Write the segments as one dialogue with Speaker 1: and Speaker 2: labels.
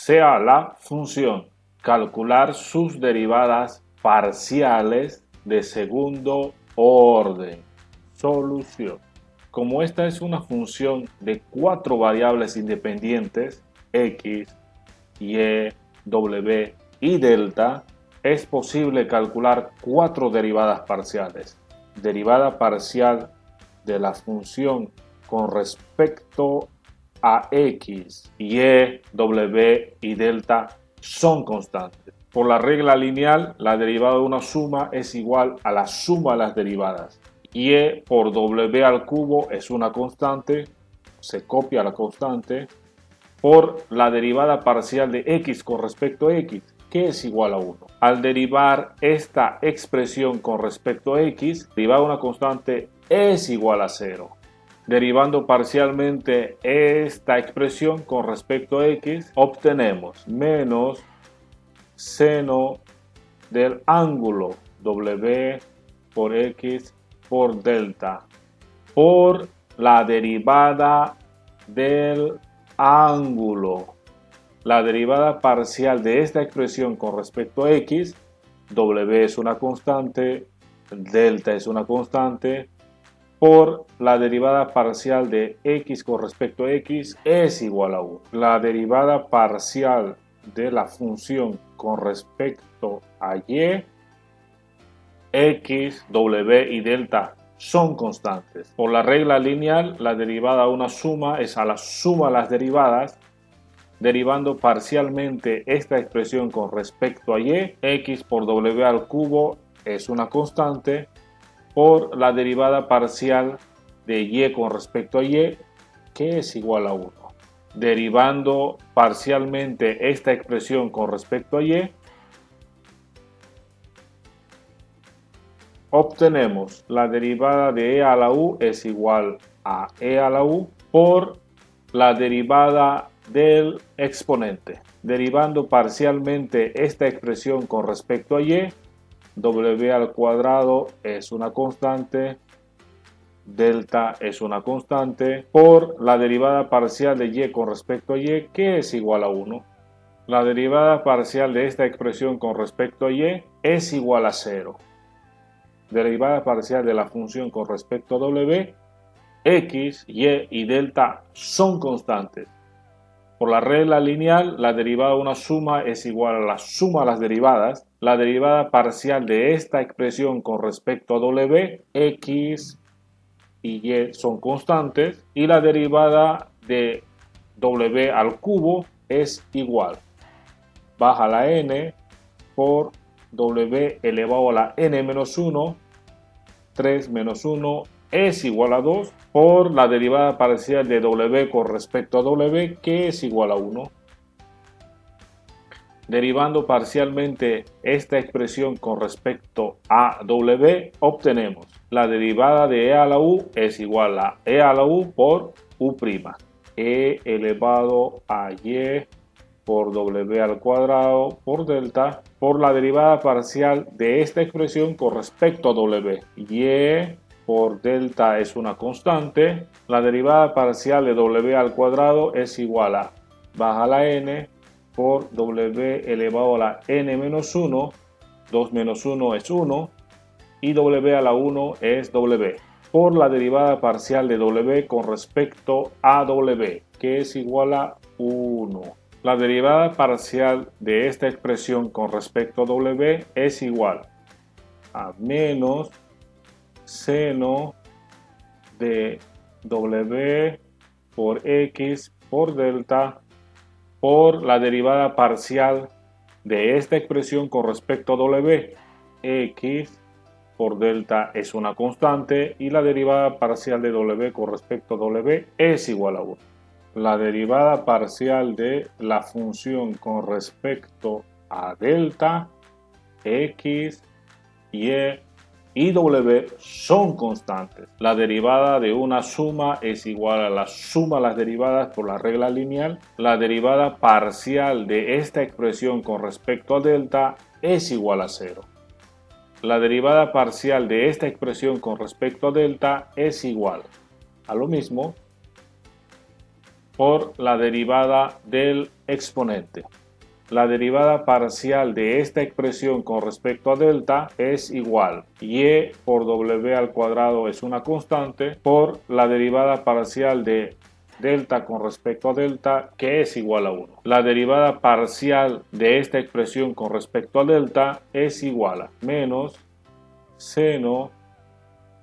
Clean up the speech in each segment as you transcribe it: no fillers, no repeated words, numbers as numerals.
Speaker 1: sea la función. Calcular sus derivadas parciales de segundo orden. Solución. Como esta es una función de 4 variables independientes, x, y, w y delta, es posible calcular 4 derivadas parciales. Derivada parcial de la función con respecto a x, y, w y delta son constantes. Por la regla lineal, la derivada de una suma es igual a la suma de las derivadas. Y por w al cubo es una constante, se copia la constante, por la derivada parcial de x con respecto a x, que es igual a 1. Al derivar esta expresión con respecto a x, derivar una constante es igual a 0. Derivando parcialmente esta expresión con respecto a x, obtenemos menos seno del ángulo w por x por delta por la derivada del ángulo. La derivada parcial de esta expresión con respecto a x, w es una constante, delta es una constante, por la derivada parcial de x con respecto a x es igual a 1. La derivada parcial de la función con respecto a y, x, w y delta son constantes. Por la regla lineal, la derivada de una suma es a la suma de las derivadas. Derivando parcialmente esta expresión con respecto a y, x por w al cubo es una constante, por la derivada parcial de y con respecto a y, que es igual a 1. Derivando parcialmente esta expresión con respecto a y, obtenemos la derivada de e a la u es igual a e a la u por la derivada del exponente. Derivando parcialmente esta expresión con respecto a y, w al cuadrado es una constante, delta es una constante, por la derivada parcial de y con respecto a y, que es igual a 1. La derivada parcial de esta expresión con respecto a y es igual a 0. Derivada parcial de la función con respecto a w, x, y delta son constantes. Por la regla lineal, la derivada de una suma es igual a la suma de las derivadas. La derivada parcial de esta expresión con respecto a w, x y y son constantes. Y la derivada de w al cubo es igual. Baja la n por w elevado a la n menos 1. 3 menos 1 es igual a 2 por la derivada parcial de w con respecto a w, que es igual a 1. Derivando parcialmente esta expresión con respecto a w, obtenemos la derivada de e a la u es igual a e a la u por u'. E elevado a y por w al cuadrado por delta por la derivada parcial de esta expresión con respecto a w. Y por delta es una constante. La derivada parcial de w al cuadrado es igual a baja la n por w elevado a la n menos 1. 2 menos 1 es 1 y w a la 1 es w. Por la derivada parcial de w con respecto a w, que es igual a 1. La derivada parcial de esta expresión con respecto a w es igual a menos seno de w por x por delta por la derivada parcial de esta expresión con respecto a w. X por delta es una constante y la derivada parcial de w con respecto a w es igual a 1. La derivada parcial de la función con respecto a delta, x, y w son constantes. La derivada de una suma es igual a la suma de las derivadas por la regla lineal. La derivada parcial de esta expresión con respecto a delta es igual a 0. La derivada parcial de esta expresión con respecto a delta es igual a lo mismo por la derivada del exponente. la derivada parcial de esta expresión con respecto a delta es igual y por w al cuadrado es una constante por la derivada parcial de delta con respecto a delta, que es igual a 1. La derivada parcial de esta expresión con respecto a delta es igual a menos seno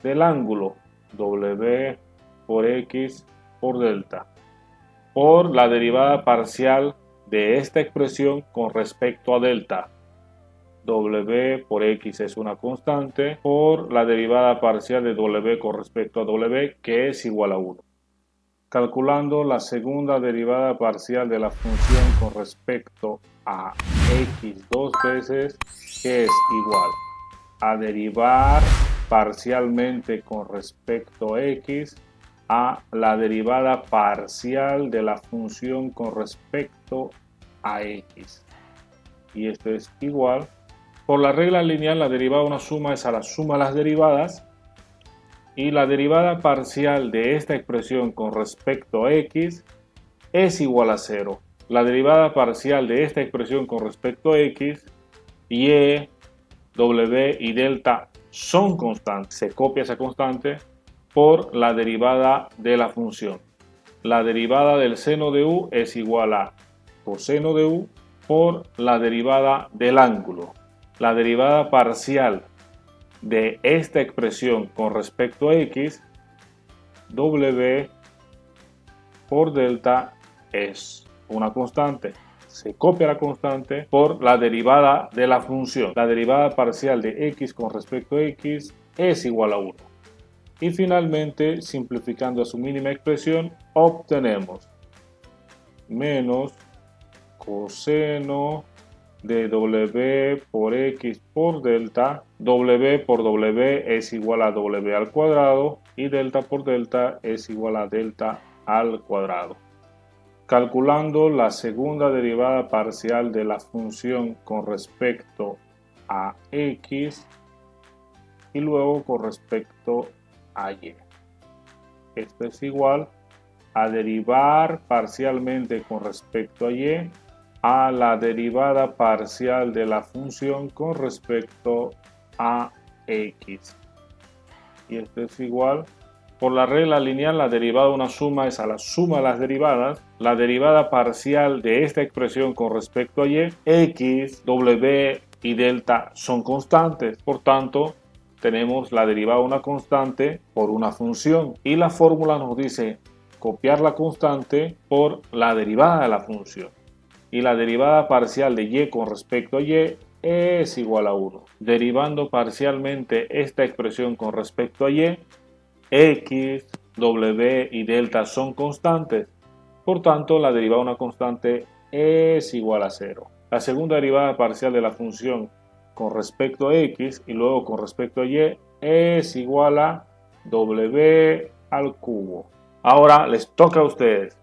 Speaker 1: del ángulo w por x por delta por la derivada parcial de esta expresión con respecto a delta. W por x es una constante por la derivada parcial de w con respecto a w, que es igual a 1. Calculando la segunda derivada parcial de la función con respecto a x dos veces, que es igual a derivar parcialmente con respecto a x a la derivada parcial de la función con respecto a x. Y esto es igual. Por la regla lineal, la derivada de una suma es a la suma de las derivadas. Y la derivada parcial de esta expresión con respecto a x es igual a 0. La derivada parcial de esta expresión con respecto a x, y, w y delta son constantes. Se copia esa constante por la derivada de la función. La derivada del seno de u es igual a coseno de u por la derivada del ángulo. La derivada parcial de esta expresión con respecto a x, w por delta es una constante. Se copia la constante por la derivada de la función. La derivada parcial de x con respecto a x es igual a 1. Y finalmente, simplificando a su mínima expresión, obtenemos menos coseno de w por x por delta. W por w es igual a w al cuadrado y delta por delta es igual a delta al cuadrado. Calculando la segunda derivada parcial de la función con respecto a x y luego con respecto a y. Esto es igual a derivar parcialmente con respecto a y a la derivada parcial de la función con respecto a x. Y esto es igual. Por la regla lineal, la derivada de una suma es a la suma de las derivadas. La derivada parcial de esta expresión con respecto a y, x, w y delta son constantes. Por tanto, tenemos la derivada de una constante por una función. Y la fórmula nos dice copiar la constante por la derivada de la función. Y la derivada parcial de y con respecto a y es igual a 1. Derivando parcialmente esta expresión con respecto a y, x, w y delta son constantes. Por tanto, la derivada de una constante es igual a 0. La segunda derivada parcial de la función con respecto a x y luego con respecto a y es igual a w al cubo. Ahora les toca a ustedes.